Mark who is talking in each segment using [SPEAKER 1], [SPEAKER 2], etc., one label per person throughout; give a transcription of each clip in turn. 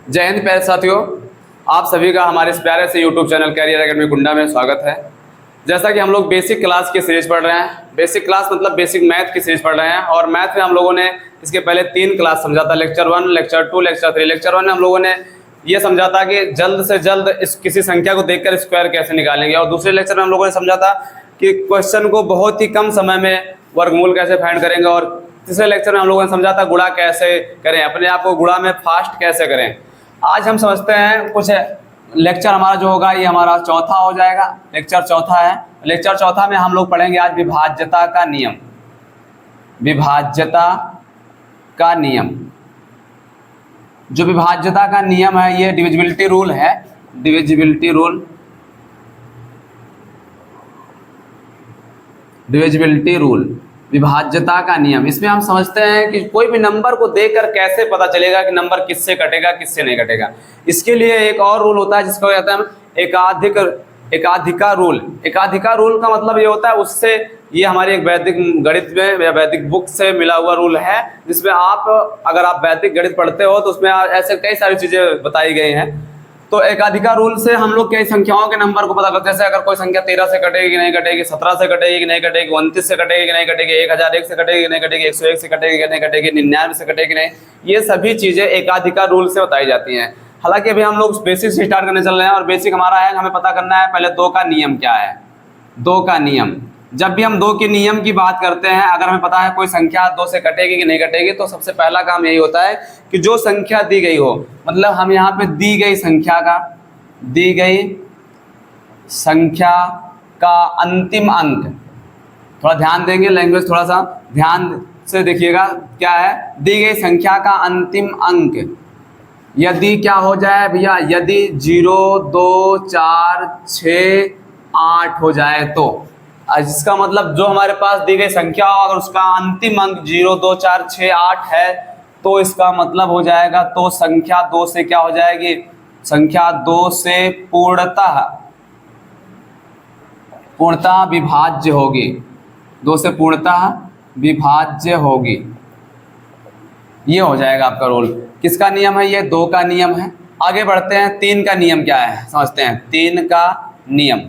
[SPEAKER 1] जय हिंद प्यारे साथियों, आप सभी का हमारे इस प्यारे से YouTube चैनल कैरियर एकेडमी कुंडा में स्वागत है। जैसा कि हम लोग बेसिक क्लास की सीरीज पढ़ रहे हैं, बेसिक क्लास मतलब बेसिक मैथ की सीरीज पढ़ रहे हैं और मैथ में हम लोगों ने इसके पहले 3 क्लास समझा था, लेक्चर 1, लेक्चर 2, लेक्चर 3। लेक्चर 1 में हम लोगों ने ये समझा था कि जल्द से जल्द इस किसी संख्या को देखकर स्क्वायर कैसे निकालेंगे, और दूसरे लेक्चर में हम लोगों ने समझा था कि क्वेश्चन को बहुत ही कम समय में वर्गमूल कैसे फाइंड करेंगे, और तीसरे लेक्चर में हम लोगों ने समझा था गुणा कैसे करें, अपने आप को गुणा में फास्ट कैसे करें। आज हम समझते हैं कुछ लेक्चर हमारा जो होगा ये हमारा चौथा हो जाएगा, लेक्चर चौथा है। लेक्चर चौथा में हम लोग पढ़ेंगे आज विभाज्यता का नियम। विभाज्यता का नियम, जो विभाज्यता का नियम है ये डिविजिबिलिटी रूल है। डिविजिबिलिटी रूल, डिविजिबिलिटी रूल, विभाज्यता का नियम। इसमें हम समझते हैं कि कोई भी नंबर को देखकर कैसे पता चलेगा कि नंबर किससे कटेगा किससे नहीं कटेगा। इसके लिए एक और रूल होता है जिसको कहते हैं एकाधिका रूल। एकाधिका रूल का मतलब ये होता है, उससे ये हमारी एक वैदिक गणित में या वैदिक बुक से मिला हुआ रूल है, जिसमें अगर आप वैदिक गणित पढ़ते हो तो उसमें ऐसे कई सारी चीजें बताई गई हैं। तो एकाधिका रूल से हम लोग कई संख्याओं के नंबर को पता करते हैं। जैसे अगर कोई संख्या 13 से कटेगी कि नहीं कटेगी, 17 से कटेगी कि नहीं कटेगी, 29 से कटेगी कि नहीं कटेगी, 1001 से कटेगी कि नहीं कटेगी, 101 से कटेगी कि नहीं कटेगी, 99 से कटेगी कि नहीं, ये सभी चीजें एकाधिका रूल से बताई जाती हैं। हालांकि अभी हम लोग बेसिक से स्टार्ट करने चल रहे हैं और बेसिक हमारा है, हमें पता करना है पहले 2 का नियम क्या है। 2 का नियम, जब भी हम 2 के नियम की बात करते हैं, अगर हमें पता है कोई संख्या 2 से कटेगी कि नहीं कटेगी, तो सबसे पहला काम यही होता है कि जो संख्या दी गई हो, मतलब हम यहाँ पे दी गई संख्या का अंतिम अंक, थोड़ा ध्यान देंगे, लैंग्वेज थोड़ा सा ध्यान से देखिएगा क्या है। दी गई संख्या का अंतिम अंक यदि क्या हो जाए भैया, यदि 0, 2, 4, 6, 8 हो जाए तो, जिसका मतलब जो हमारे पास दी गई संख्या हो अगर उसका अंतिम अंक 0, 2, 4, 6, 8 है, तो इसका मतलब हो जाएगा तो संख्या 2 से क्या हो जाएगी, संख्या 2 से पूर्णतः विभाज्य होगी। 2 से पूर्णतः विभाज्य होगी, ये हो जाएगा आपका रोल। किसका नियम है ये? 2 का नियम है। आगे बढ़ते हैं, 3 का नियम क्या है समझते हैं। 3 का नियम,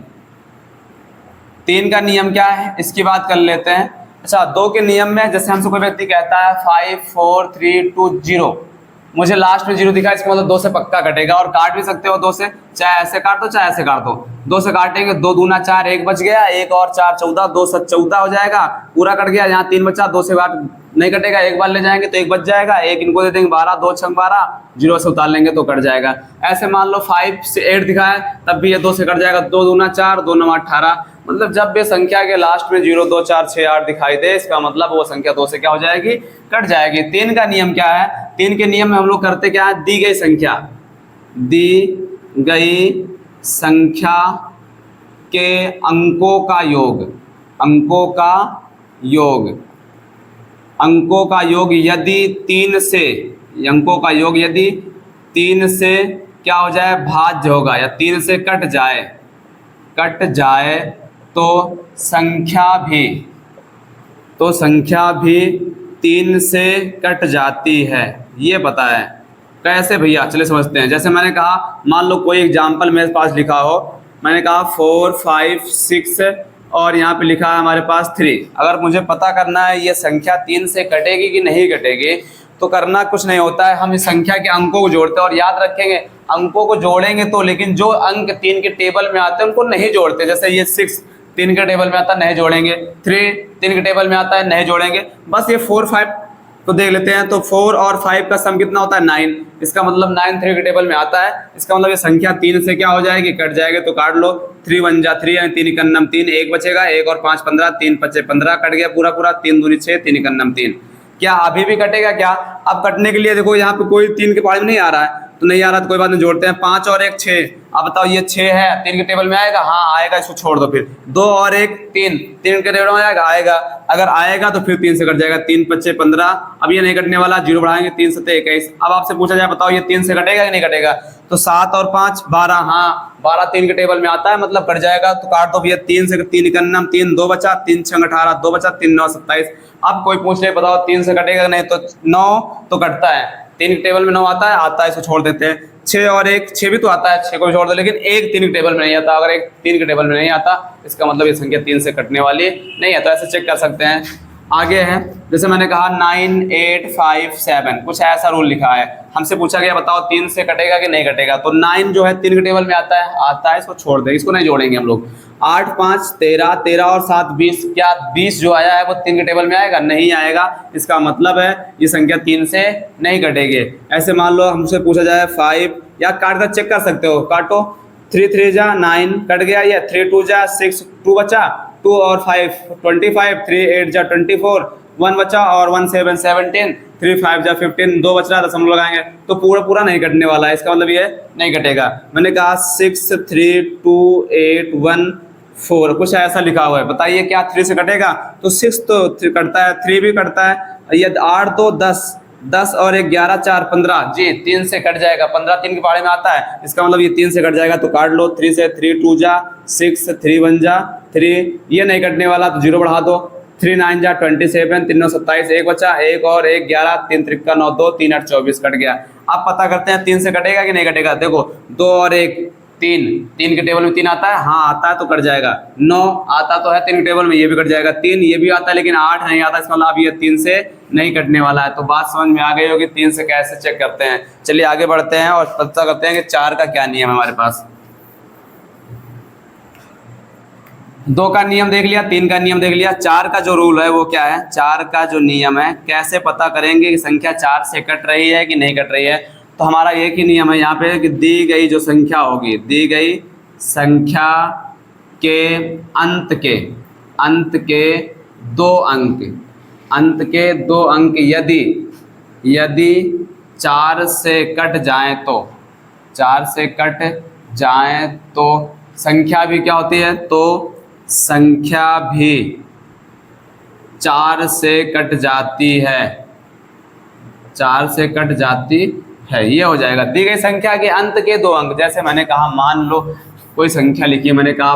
[SPEAKER 1] 3 का नियम क्या है इसकी बात कर लेते हैं। अच्छा, 2 के नियम में जैसे हमसे कोई व्यक्ति कहता है 5, 4, 3, 2, 0, मुझे लास्ट में 0 दिखा, इसका मतलब 2 से पक्का कटेगा। और काट भी सकते हो 2 से, चाहे ऐसे काट दो चाहे ऐसे काट दो। 2 से काटेंगे, 2 दूना 4, 1 बच गया, 1 और 4 14, 2 7 14 हो जाएगा, पूरा कट गया। यहाँ 3 बचा, 2 से काट नहीं कटेगा, 1 बार ले जाएंगे तो 1 बच जाएगा, 1 इनको दे देंगे 12, 2 6 12, 0 से उतार लेंगे तो कट जाएगा। ऐसे मान लो 5 से 8 दिखा है, तब भी ये 2 से कट जाएगा, 2 दूना 4, 2 9 18। मतलब जब भी संख्या के लास्ट में 0, 2, 4, 6, 8 दिखाई दे, इसका मतलब वो संख्या 2 से क्या हो जाएगी, कट जाएगी। 3 का नियम क्या है? 3 के नियम में हम लोग करते क्या है, दी गई संख्या के अंकों का योग, यदि 3 से क्या हो जाए, भाज्य होगा, या 3 से कट जाए तो संख्या भी 3 से कट जाती है। ये पता है कैसे भैया, चलिए समझते हैं। जैसे मैंने कहा, मान लो कोई एग्जाम्पल मेरे पास लिखा हो, मैंने कहा 4, 5, 6 और यहाँ पे लिखा है हमारे पास 3। अगर मुझे पता करना है ये संख्या 3 से कटेगी कि नहीं कटेगी, तो करना कुछ नहीं होता है, हम इस संख्या के अंकों को जोड़ते हैं। और याद रखेंगे, अंकों को जोड़ेंगे तो, लेकिन जो अंक 3 के टेबल में आते हैं उनको नहीं जोड़ते। जैसे ये 6 3 के टेबल में आता है, नहीं जोड़ेंगे। 3 3 के टेबल में आता है, नहीं जोड़ेंगे। बस ये 4, 5 तो देख लेते हैं। तो 4 और 5 का सम कितना होता है, 9। इसका मतलब 9 3 के टेबल में आता है। इसका मतलब ये संख्या 3 से क्या हो जाएगी, कट जाएगी। तो काट लो, 3 1 जा 3, यानी 3 1 3, 1 बचेगा, 1 और 5 15, 3 5 15, कट गया पूरा पूरा। 3 दूनी 6, 3 1 3। क्या अभी भी कटेगा क्या? अब कटने के लिए देखो, यहाँ पे कोई 3 के पास में नहीं आ रहा है, तो नहीं आ रहा तो कोई बात नहीं, जोड़ते हैं। 5 और 1 6। अब बताओ ये 6 है, 3 के टेबल में आएगा? हाँ आएगा, इसको छोड़ दो। फिर 2 और 1 3, 3 के टेबल में आएगा। अगर आएगा तो फिर 3 से कट जाएगा, 3 5 15। अब ये नहीं कटने वाला, 0 बढ़ाएंगे, 3 7 21। अब आपसे पूछा जाए, बताओ ये 3 से कटेगा कि नहीं कटेगा? तो 7 और 5 12, हाँ 12 3 के टेबल में आता है, मतलब कट जाएगा। तो काट दो भैया, 3 से 3 1 3, 2 बचा, 3 6 18, 2 बचा, 3 9 27। अब कोई पूछ ले, बताओ 3 से कटेगा नहीं? तो 9 तो कटता है, 3 के टेबल में 9 आता है, इसको छोड़ देते हैं। 6 और 1, 6 भी तो आता है, 6 को भी छोड़ दो, लेकिन 1 3 के टेबल में नहीं आता। अगर 1 3 के टेबल में नहीं आता, इसका मतलब ये संख्या 3 से कटने वाली नहीं है। तो ऐसे चेक कर सकते हैं। आगे है, जैसे मैंने कहा 9 8 5 7, कुछ ऐसा रूल लिखा है। हमसे पूछा गया बताओ 3 से कटेगा कि नहीं कटेगा। तो 9 जो है 3 के टेबल में आता है, इसको छोड़ दें, इसको नहीं जोड़ेंगे हम लोग। 8 5 13, 13 और 7 20, क्या 20 जो आया है वो 3 के टेबल में आएगा? नहीं आएगा। इसका मतलब है ये संख्या 3 से नहीं कटेगी। ऐसे मान लो हमसे पूछा जाए 5, या काट कर चेक कर सकते हो, काटो। 3 3 जा 9 कट गया, ये 3 2 जा 6, 2 बचा, 2 और 5 25, 3 8 जा 24, 1 बचा और 1 7 17, 3 5 जा 15, 2 बच रहा है, दशमलव लगाएंगे तो पूरा पूरा नहीं कटने वाला है। इसका मतलब ये नहीं कटेगा। मैंने कहा 6 3 2 8 1 4, कुछ ऐसा लिखा हुआ है, बताइए क्या 3 से कटेगा? तो 6 तो कटता है, 3 भी कटता है, ये 8 2 10, 10 और 1 11 4 15, जी 3 से कट जाएगा। 15 3 के पहाड़े में आता है, इसका मतलब ये 3 से कट जाएगा। तो काट लो 3 से, 3 2 जा 6, 3 1 जा 3, ये नहीं कटने वाला तो 0 बढ़ा दो। 3 9 जा 27, 3 9 27, 1 बचा, 1 और 1 11, 3 3 9 2, 3 8 24 कट गया। अब पता करते हैं 3 से कटेगा कि नहीं कटेगा। देखो 2 और 1 3, 3 के टेबल में 3 आता है, हाँ आता है तो कट जाएगा। 9 आता तो है 3 के टेबल में, ये भी कट जाएगा। 3 ये भी आता है लेकिन 8 नहीं आता, इसका मतलब ये 3 से नहीं कटने वाला है। तो बात समझ में आ गई होगी 3 से कैसे चेक करते हैं। चलिए आगे बढ़ते हैं और पता करते हैं कि 4 का क्या नियम है हमारे पास। 2 का नियम देख लिया, 3 का नियम देख लिया, 4 का जो रूल है वो क्या है? 4 का जो नियम है, कैसे पता करेंगे कि संख्या 4 से कट रही है कि नहीं कट रही है। तो हमारा एक ही नियम है यहाँ पे कि दी गई जो संख्या होगी, दी गई संख्या के अंत के 2 अंक, अंत के 2 अंक यदि 4 से कट जाएं तो, 4 से कट जाएं तो संख्या भी क्या होती है? तो संख्या भी 4 से कट जाती है, 4 से कट जाती है, ये हो जाएगा। दी गई संख्या के अंत के 2 अंक, जैसे मैंने कहा मान लो कोई संख्या लिखी है, मैंने कहा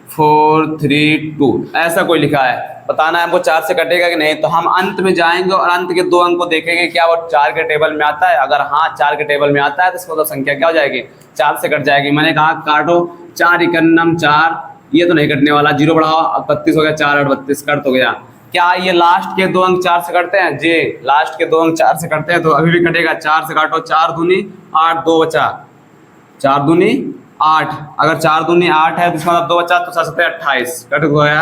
[SPEAKER 1] 4 3 2, ऐसा कोई लिखा है, बताना है हमको 4 से कटेगा कि नहीं। तो हम अंत में जाएंगे और अंत के 2 अंक को देखेंगे क्या वो 4 के टेबल में आता है। अगर हाँ 4 के टेबल में आता है तो इसका मतलब संख्या क्या हो जाएगी? 4 से कट जाएगी। मैंने कहा काटो, 4 इकन्नम 4, ये तो नहीं कटने वाला, 0 बढ़ाओ 32 हो गया, 4 8 32 कट हो गया। क्या ये लास्ट के 2 अंक 4 से कटते हैं? जी लास्ट के 2 अंक 4 से कटते हैं, तो अभी भी कटेगा। 4 से काटो, 4 दूनी 8, 2 बचा, 4 दूनी 8, अगर 4 दूनी 8 है तो इसका मतलब 2 बचा, तो 7 28 कट गया,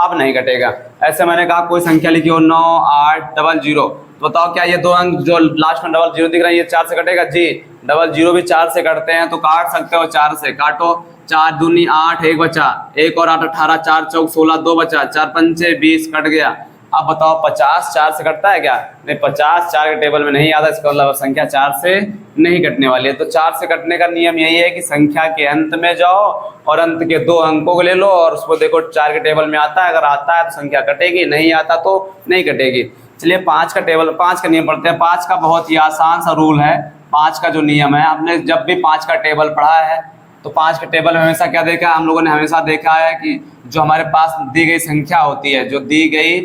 [SPEAKER 1] अब नहीं कटेगा। ऐसे मैंने कहा कोई संख्या लिखी हो 9 8 00, तो बताओ क्या ये 2 अंक जो लास्ट में 00 दिख रहा है ये 4 से कटेगा? जी 00 भी 4 से कटते हैं, तो काट सकते हो। 4 से काटो, 4 दूनी 8, 1 बचा, 1 और 8 18, 4 चौक 16, 2 बचा, 4 पंचे 20 कट गया। अब बताओ 50 4 से कटता है क्या? नहीं, 50 4 के टेबल में नहीं आता, इसका मतलब संख्या 4 से नहीं कटने वाली है। तो 4 से कटने का नियम यही है कि संख्या के अंत में जाओ और अंत के 2 अंकों को ले लो और उसको देखो 4 के टेबल में आता है, अगर आता है तो संख्या कटेगी, नहीं आता तो नहीं कटेगी। चलिए 5 का नियम पढ़ते हैं। 5 का बहुत ही आसान सा रूल है। 5 का जो नियम है, आपने जब भी 5 का टेबल पढ़ा है तो 5 के टेबल में हमेशा क्या देखा है? हम लोगों ने हमेशा देखा है कि जो हमारे पास दी गई संख्या होती है, जो दी गई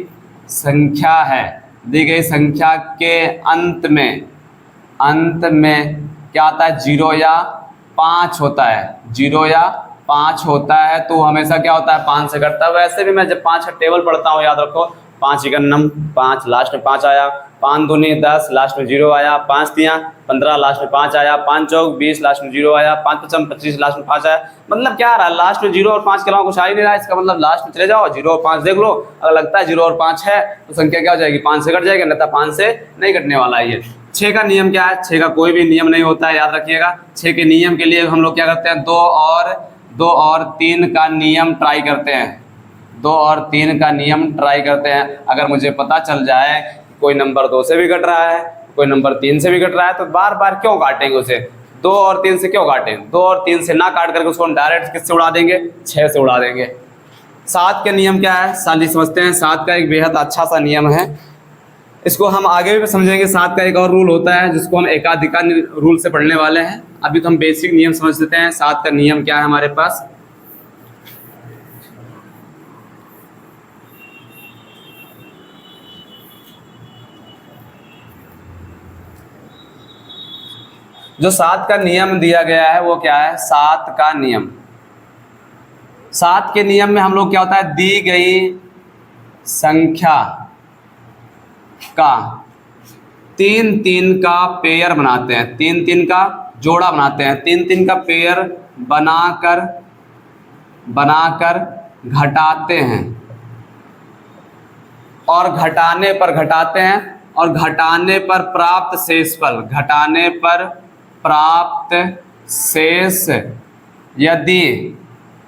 [SPEAKER 1] संख्या है, दी गई संख्या के अंत में क्या आता है? 0 या 5 होता है, 0 या 5 होता है, तो हमेशा क्या होता है? 5 से कटता है। वैसे भी मैं जब 5 का टेबल पढ़ता हूँ, याद रखो 5 इकन्नम 5, लास्ट में 5 आया, 5 दूनी 10, लास्ट में 0 आया, 5 तियाँ 15, लास्ट में 5 आया, 5 चौक 20, लास्ट में 0 आया, 5 पचम 25, लास्ट में 5 आया। मतलब क्या आ रहा है? लास्ट में 0 और 5 के अलावा कुछ आ ही नहीं रहा है। इसका मतलब लास्ट में चले जाओ, 0 और 5 देख लो, अगर लगता है 0 और 5 है तो संख्या क्या हो जाएगी? 5 से कट जाएगी, नहीं तो 5 से नहीं कटने वाला है ये। 6 का नियम क्या है? 6 का कोई भी नियम नहीं होता है, याद रखिएगा। 6 के नियम के लिए हम लोग क्या करते हैं? 2 और 3 का नियम ट्राई करते हैं, 2 और 3 का नियम ट्राई करते हैं। अगर मुझे पता चल जाए कोई नंबर 2 से भी कट रहा है, कोई नंबर 3 से भी कट रहा है, तो बार बार क्यों काटेंगे उसे? 2 और 3 से क्यों काटें? 2 और 3 से ना काट करके उसको डायरेक्ट किससे उड़ा देंगे? 6 से उड़ा देंगे। 7 के नियम क्या है? साली समझते हैं। 7 का एक बेहद अच्छा सा नियम है, इसको हम आगे भी समझेंगे। 7 का एक और रूल होता है जिसको हम एकाधिकार रूल से पढ़ने वाले हैं। अभी तो हम बेसिक नियम समझ लेते हैं। 7 का नियम क्या है हमारे पास? जो 7 का नियम दिया गया है वो क्या है, 7 का नियम। 7 के नियम में हम लोग क्या होता है, दी गई संख्या का 3-3 का पेयर बनाते हैं, 3-3 का जोड़ा बनाते हैं, 3-3 का पेयर बनाकर घटाते हैं और घटाने पर घटाते हैं और घटाने पर प्राप्त शेषफल, घटाने पर प्राप्त शेष यदि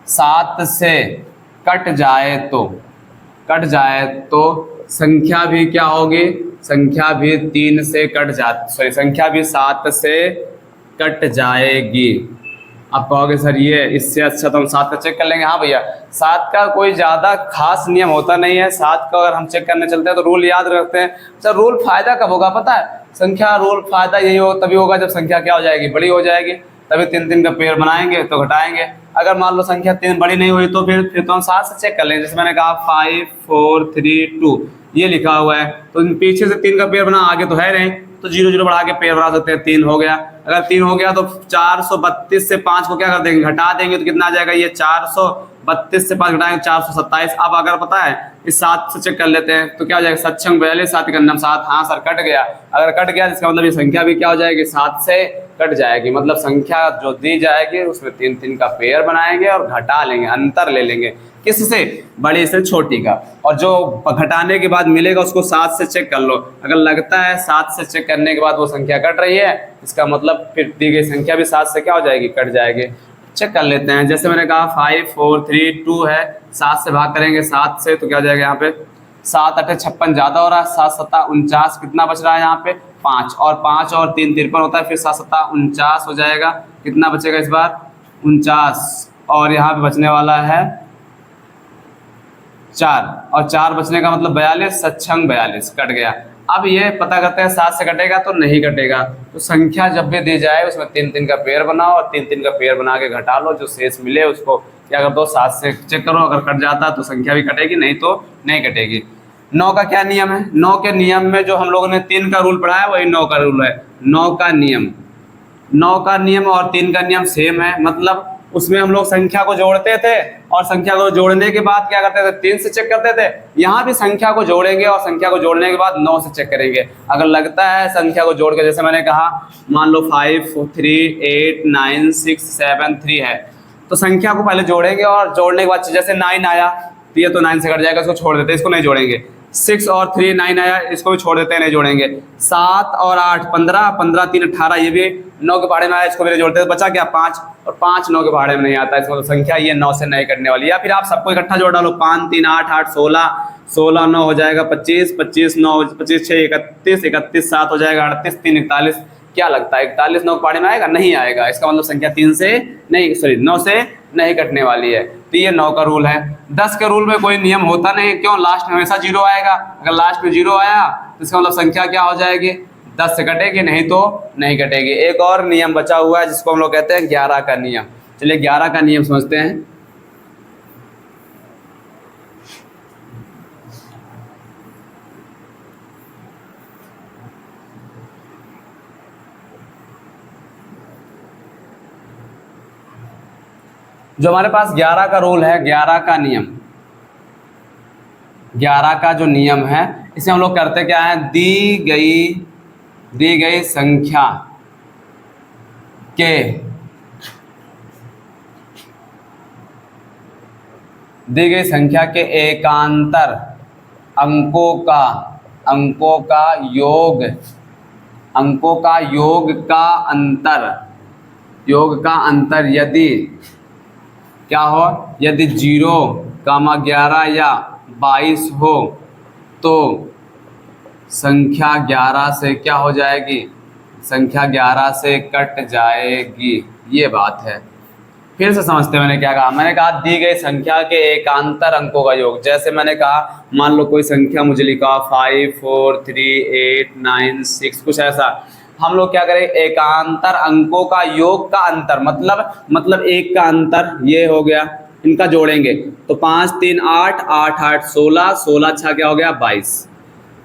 [SPEAKER 1] 7 से कट जाए तो संख्या भी क्या होगी, संख्या भी 3 से कट जाती, संख्या भी 7 से कट जाएगी। आप कहोगे सर ये इससे अच्छा तो हम 7 का चेक कर लेंगे। हाँ भैया, 7 का कोई ज़्यादा खास नियम होता नहीं है। 7 का अगर हम चेक करने चलते हैं तो रूल याद रखते हैं। सर रूल फायदा कब होगा पता है, संख्या रूल फायदा यही हो तभी होगा जब संख्या क्या हो जाएगी, बड़ी हो जाएगी, तभी 3-3 का पेयर बनाएंगे तो घटाएंगे। अगर मान लो संख्या 3 बड़ी नहीं हुई तो फिर तो हम 7 से चेक कर लेंगे। जैसे मैंने कहा 5 4 3 2 ये लिखा हुआ है तो पीछे से 3 का पेयर बना, आगे तो है नहीं तो 0 0 बढ़ा के पेयर बना सकते हैं। 3 हो गया, अगर 3 हो गया तो 432 से 5 को क्या कर देंगे, घटा देंगे तो कितना आ जाएगा, ये 432 से 5 घटाएंगे 427। अब अगर पता है इस 7 से चेक कर लेते हैं तो क्या हो जाएगा, 7 42 7 का नाम 7। हाँ सर कट गया, अगर कट गया इसका मतलब ये संख्या भी क्या हो जाएगी, 7 से कट जाएगी। मतलब संख्या जो दी जाएगी उसमें 3-3 का पेयर बनाएंगे और घटा लेंगे, अंतर ले लेंगे किससे, बड़ी से छोटी का, और जो घटाने के बाद मिलेगा उसको 7 से चेक कर लो। अगर लगता है 7 से चेक करने के बाद वो संख्या कट रही है, इसका मतलब फिर दी गई संख्या भी 7 से क्या हो जाएगी, कट जाएगी। चेक कर लेते हैं। जैसे मैंने कहा 5 4 3 2 है, 7 से भाग करेंगे 7 से तो क्या हो जाएगा, यहाँ पे 7 8 56 ज़्यादा हो रहा है, 7 7 49, कितना बच रहा है यहाँ पे 5, और 5 और 3 53 होता है, फिर 7 7 49 हो जाएगा। कितना बचेगा इस बार, 49, और यहाँ पे बचने वाला है 4, और 4 बचने का मतलब 42, 42 कट गया। अब ये पता करते हैं 7 से कटेगा तो नहीं कटेगा। तो संख्या जब भी दी जाए उसमें 3-3 का पेयर बनाओ और 3-3 का पेयर बना के घटा लो, जो शेष मिले उसको क्या कर दो, 7 से चेक करो, अगर कट जाता तो संख्या भी कटेगी, नहीं तो नहीं कटेगी। 9 का क्या नियम है, 9 के नियम में जो हम लोगों ने 3 का रूल पढ़ा है वही 9 का रूल है। 9 का नियम और 3 का नियम सेम है, मतलब उसमें हम लोग संख्या को जोड़ते थे और संख्या को जोड़ने के बाद क्या करते थे, 3 से चेक करते थे। यहाँ भी संख्या को जोड़ेंगे और संख्या को जोड़ने के बाद 9 से चेक करेंगे। अगर लगता है संख्या को जोड़ के, जैसे मैंने कहा मान लो 5 3 8 9 6 7 3 है, तो संख्या को पहले जोड़ेंगे और जोड़ने के बाद जैसे 9 आया तो ये तो 9 से कट जाएगा, इसको छोड़ देते हैं, इसको नहीं जोड़ेंगे। 6 और 3 9 आया, इसको भी छोड़ देते हैं, नहीं जोड़ेंगे। 7 और 8 15 15 3 18, ये भी 9 के पहाड़े में आया, इसको भी नहीं जोड़ते, तो बचा क्या 5, और 5 9 के पहाड़े में नहीं आता, इसको तो संख्या ये 9 से नहीं कटने वाली। या फिर आप सबको इकट्ठा जोड़ डालो, 5 3 8 8 16 16 9 हो जाएगा 25 25 9 25 6 31 31 7 हो जाएगा 38 3 41। क्या लगता है 41 9 के पहाड़े में आएगा, नहीं आएगा। इसका मतलब संख्या 9 से नहीं कटने वाली है। तो ये 9 का रूल है। 10 के रूल में कोई नियम होता नहीं, क्यों, लास्ट में हमेशा 0 आएगा। अगर लास्ट में 0 आया तो इसका मतलब संख्या क्या हो जाएगी, 10 से कटेगी, नहीं तो नहीं कटेगी। एक और नियम बचा हुआ है जिसको हम लोग कहते हैं 11 का नियम। चलिए 11 का नियम समझते हैं। जो हमारे पास 11 का रूल है, 11 का नियम, 11 का जो नियम है, इसे हम लोग करते क्या है, दी गई संख्या के एकांतर अंकों का योग का अंतर यदि क्या हो, यदि 0, 11 या 22 हो तो संख्या 11 से क्या हो जाएगी, संख्या 11 से कट जाएगी। ये बात है। फिर से समझते हैं मैंने क्या कहा। मैंने कहा दी गई संख्या के एकांतर अंकों का योग। जैसे मैंने कहा मान लो कोई संख्या मुझे लिखा 5 4 3 8 9 6, कुछ ऐसा। हम लोग क्या करें, एकांतर अंकों का योग का अंतर, मतलब एक का अंतर ये हो गया, इनका जोड़ेंगे तो 5 3 8 8 8 16 16 अच्छा क्या हो गया 22।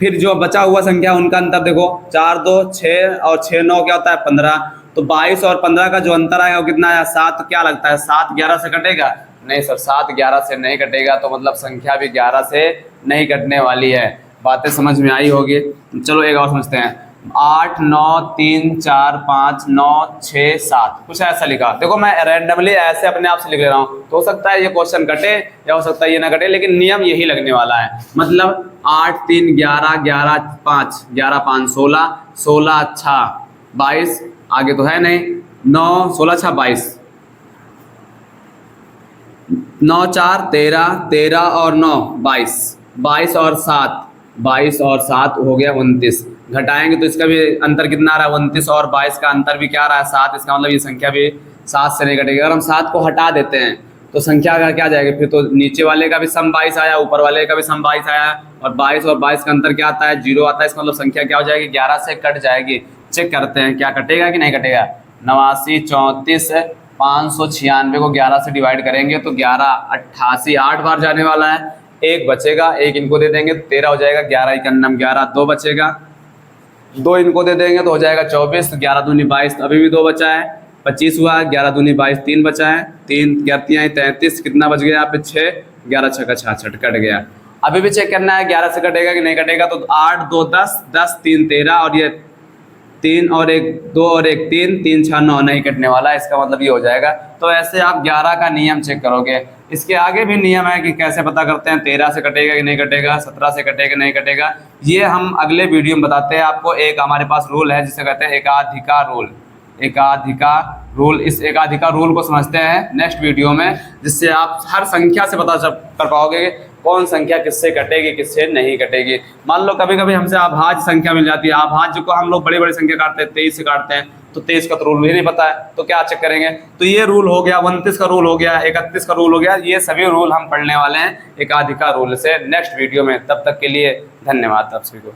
[SPEAKER 1] फिर जो बचा हुआ संख्या उनका अंतर देखो, 4 2 6 और 6 9 क्या होता है 15, तो 22 और 15 का जो अंतर आएगा वो कितना आया 7। क्या लगता है 7 11 से कटेगा? नहीं सर, 7 11 से नहीं कटेगा, तो मतलब संख्या भी 11 से नहीं कटने वाली है। बातें समझ में आई होगी। चलो एक और समझते हैं। 8 9 3 4 5 9 6 7 कुछ ऐसा लिखा। देखो मैं रैंडमली ऐसे अपने आप से लिख ले रहा हूँ, तो हो सकता है ये क्वेश्चन कटे या हो सकता है ये ना कटे, लेकिन नियम यही लगने वाला है। मतलब 8 3 11 11 5 11 5 16 16 6 22, आगे तो है नहीं, 9 16 6 22, 9 4 13 13 और 9 22, 22 और 7 22 और 7 हो गया 29। घटाएंगे तो इसका भी अंतर कितना आ रहा है 29 और 22 का अंतर भी क्या आ रहा है 7। इसका मतलब ये संख्या भी 7 से नहीं कटेगी। अगर हम 7 को हटा देते हैं तो संख्या का क्या जाएगा फिर, तो नीचे वाले का भी सम 22 आया, ऊपर वाले का भी सम 22 आया, और 22 का अंतर क्या आता है 0 आता है। इसका मतलब संख्या क्या हो जाएगी 11 से कट जाएगी। चेक करते हैं क्या कटेगा कि नहीं कटेगा। 89 34 596 को 11 से डिवाइड करेंगे तो 11 88, 8 बार जाने वाला है, एक बचेगा, एक इनको दे देंगे तो 13 हो जाएगा, 11 91 11, 2 बचेगा, 2 इनको दे देंगे तो हो जाएगा 24, 11 दूनी 22, तो अभी भी 2 बचा है, 25 हुआ, 11 दूनी 22, 3 बचा है, 3 क्या 33, कितना बच गया यहाँ पे 6, 11 6 का 66 कट गया। अभी भी चेक करना है 11 से कटेगा कि नहीं कटेगा, तो 8 2 10 10 3 13 और ये 3 और 1 2 और 1 3 3 6 9 नहीं कटने वाला है। इसका मतलब ये हो जाएगा। तो ऐसे आप 11 का नियम चेक करोगे। इसके आगे भी नियम है कि कैसे पता करते हैं 13 से कटेगा कि नहीं कटेगा, 17 से कटेगा नहीं कटेगा, ये हम अगले वीडियो में बताते हैं आपको। एक हमारे पास रूल है जिसे कहते हैं एकाधिकार रूल। एकाधिकार रूल, इस एकाधिकार रूल को समझते हैं नेक्स्ट वीडियो में, जिससे आप हर संख्या से पता कर पाओगे कौन संख्या किससे कटेगी किससे नहीं कटेगी। मान लो कभी कभी हमसे अभाज्य संख्या मिल जाती है, अभाज्य को हम लोग बड़ी बड़ी संख्या काटते हैं, 23 से काटते हैं, तो 23 का तो रूल भी नहीं पता है, तो क्या चेक करेंगे। तो ये रूल हो गया, 29 का रूल हो गया, 31 का रूल हो गया, ये सभी रूल हम पढ़ने वाले हैं एकाधिकार रूल से नेक्स्ट वीडियो में। तब तक के लिए धन्यवाद आप सभी को।